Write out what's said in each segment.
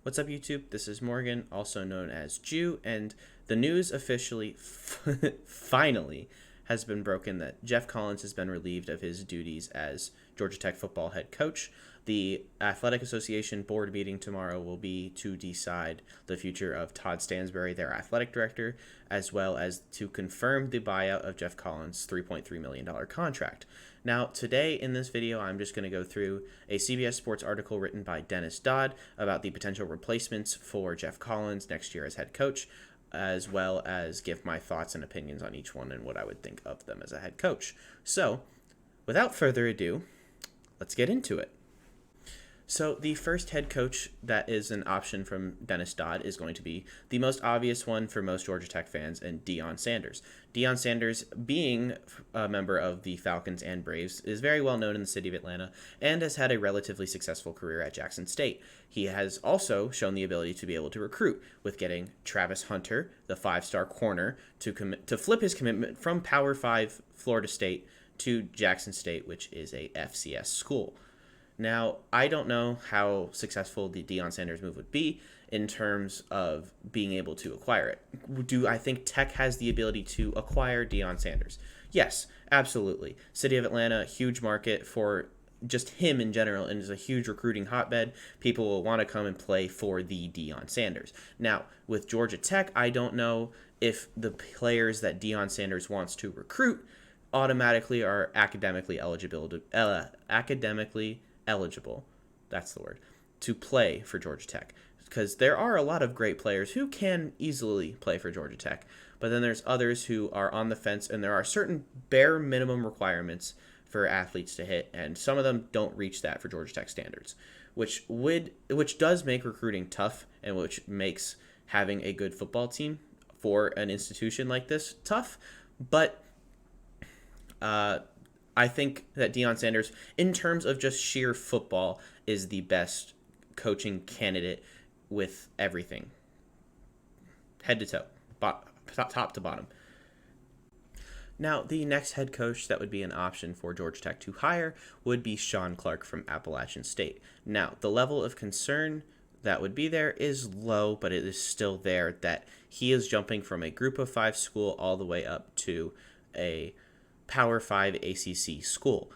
What's up, YouTube? This is Morgan, also known as Jew, and the news officially, finally, has been broken that Geoff Collins has been relieved of his duties as Georgia Tech football head coach. The Athletic Association board meeting tomorrow will be to decide the future of Todd Stansbury, their athletic director, as well as to confirm the buyout of Geoff Collins' $3.3 million contract. Now, today in this video, I'm just going to go through a CBS Sports article written by Dennis Dodd about the potential replacements for Geoff Collins next year as head coach, as well as give my thoughts and opinions on each one and what I would think of them as a head coach. So, without further ado, let's get into it. So the first head coach that is an option from Dennis Dodd is going to be the most obvious one for most Georgia Tech fans, and Deion Sanders. Deion Sanders, being a member of the Falcons and Braves, is very well known in the city of Atlanta and has had a relatively successful career at Jackson State. He has also shown the ability to be able to recruit, with getting Travis Hunter, the five-star corner, to flip his commitment from Power 5 Florida State to Jackson State, which is a FCS school. Now, I don't know how successful the Deion Sanders move would be in terms of being able to acquire it. Do I think Tech has the ability to acquire Deion Sanders? Yes, absolutely. City of Atlanta, huge market for just him in general, and is a huge recruiting hotbed. People will want to come and play for the Deion Sanders. Now, with Georgia Tech, I don't know if the players that Deion Sanders wants to recruit automatically are academically eligible, that's the word, to play for Georgia Tech. Because there are a lot of great players who can easily play for Georgia Tech, but then there's others who are on the fence, and there are certain bare minimum requirements for athletes to hit, and some of them don't reach that for Georgia Tech standards, which does make recruiting tough, and which makes having a good football team for an institution like this tough. But I think that Deion Sanders, in terms of just sheer football, is the best coaching candidate with everything, head to toe, top to bottom. Now, the next head coach that would be an option for Georgia Tech to hire would be Sean Clark from Appalachian State. Now, the level of concern that would be there is low, but it is still there that he is jumping from a group of 5 school all the way up to a Power 5 ACC school.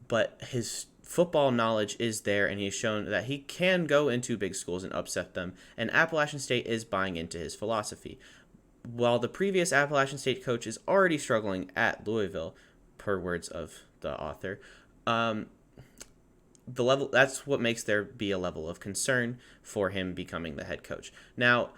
But his football knowledge is there, and he's shown that he can go into big schools and upset them, and Appalachian State is buying into his philosophy. While the previous Appalachian State coach is already struggling at Louisville, per words of the author, the level, that's what makes there be a level of concern for him becoming the head coach. Now,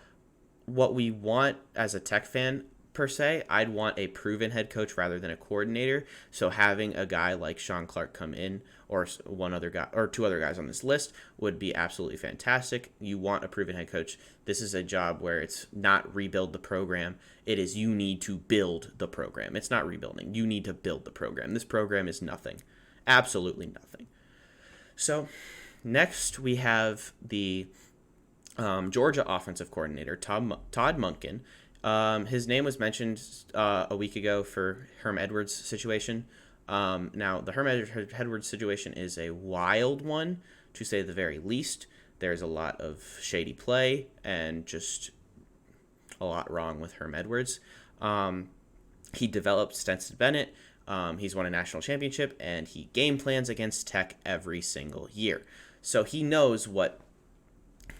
what we want as a Tech fan, per se, I'd want a proven head coach rather than a coordinator. So having a guy like Sean Clark come in, or one other guy or two other guys on this list, would be absolutely fantastic. You want a proven head coach. This is a job where it's not rebuild the program. It is you need to build the program. It's not rebuilding. You need to build the program. This program is nothing. Absolutely nothing. So next we have the Georgia offensive coordinator, Todd Monken. His name was mentioned a week ago for Herm Edwards' situation. Now, the Herm Edwards situation is a wild one, to say the very least. There's a lot of shady play and just a lot wrong with Herm Edwards. He developed Stetson Bennett. He's won a national championship, and he game plans against Tech every single year. So he knows what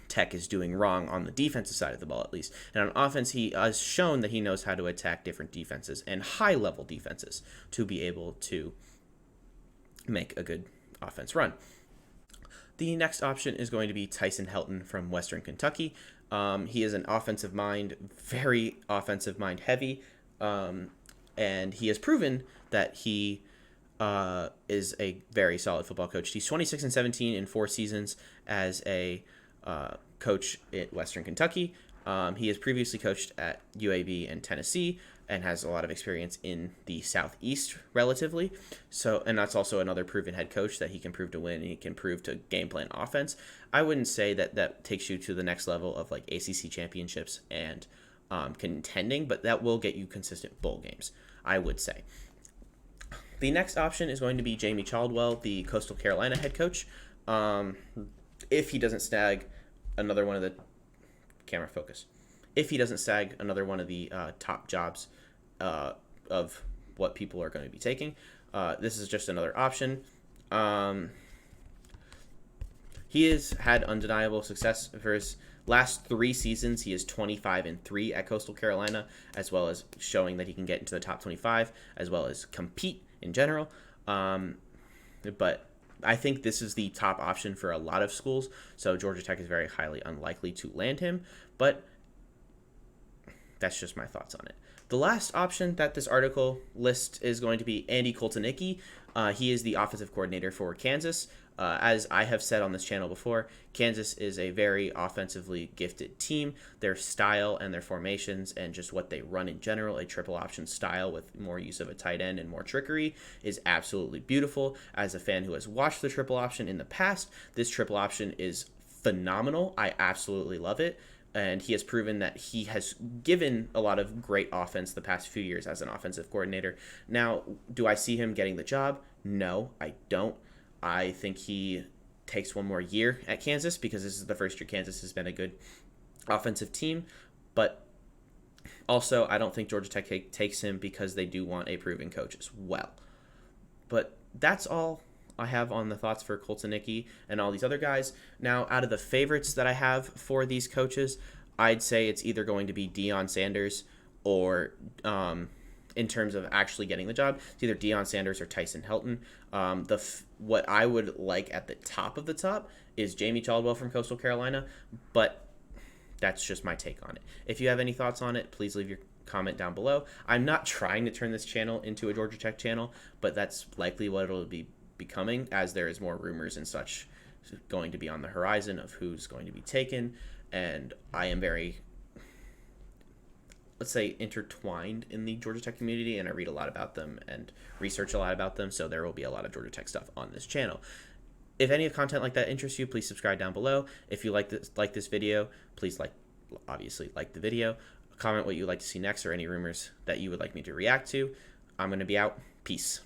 Tech is doing wrong on the defensive side of the ball, at least. And on offense, he has shown that he knows how to attack different defenses and high-level defenses to be able to make a good offense run. The next option is going to be Tyson Helton from Western Kentucky. He is an offensive mind, very offensive mind heavy, and he has proven that he is a very solid football coach. He's 26-17 in 4 seasons as a coach at Western Kentucky. He has previously coached at UAB and Tennessee and has a lot of experience in the Southeast relatively. So, and that's also another proven head coach that he can prove to win, and he can prove to game plan offense. I wouldn't say that takes you to the next level of like ACC championships and contending, but that will get you consistent bowl games, I would say. The next option is going to be Jamie Chaldwell, the Coastal Carolina head coach. If he doesn't snag another one of the camera focus. If he doesn't SAG, another one of the top jobs of what people are going to be taking. This is just another option. He has had undeniable success for his last 3 seasons. He is 25-3 at Coastal Carolina, as well as showing that he can get into the top 25, as well as compete in general. But I think this is the top option for a lot of schools, so Georgia Tech is very highly unlikely to land him, but that's just my thoughts on it. The last option that this article lists is going to be Andy Colton. He is the offensive coordinator for Kansas. As I have said on this channel before, Kansas is a very offensively gifted team. Their style and their formations and just what they run in general, a triple option style with more use of a tight end and more trickery, is absolutely beautiful. As a fan who has watched the triple option in the past, this triple option is phenomenal. I absolutely love it. And he has proven that he has given a lot of great offense the past few years as an offensive coordinator. Now, do I see him getting the job? No, I don't. I think he takes one more year at Kansas because this is the first year Kansas has been a good offensive team. But also, I don't think Georgia Tech takes him because they do want a proven coach as well. But that's all I have on the thoughts for Colton and all these other guys. Now, out of the favorites that I have for these coaches, I'd say it's either going to be Deion Sanders or, in terms of actually getting the job, it's either Deion Sanders or Tyson Helton. What I would like at the top of the top is Jamie Chadwell from Coastal Carolina, but that's just my take on it. If you have any thoughts on it, please leave your comment down below. I'm not trying to turn this channel into a Georgia Tech channel, but that's likely what it'll be becoming, as there is more rumors and such going to be on the horizon of who's going to be taken, and I am very, let's say, intertwined in the Georgia Tech community, and I read a lot about them and research a lot about them, so there will be a lot of Georgia Tech stuff on this channel. If any of content like that interests you, please subscribe down below. If you like this video, please obviously like the video. Comment what you'd like to see next or any rumors that you would like me to react to. I'm going to be out. Peace.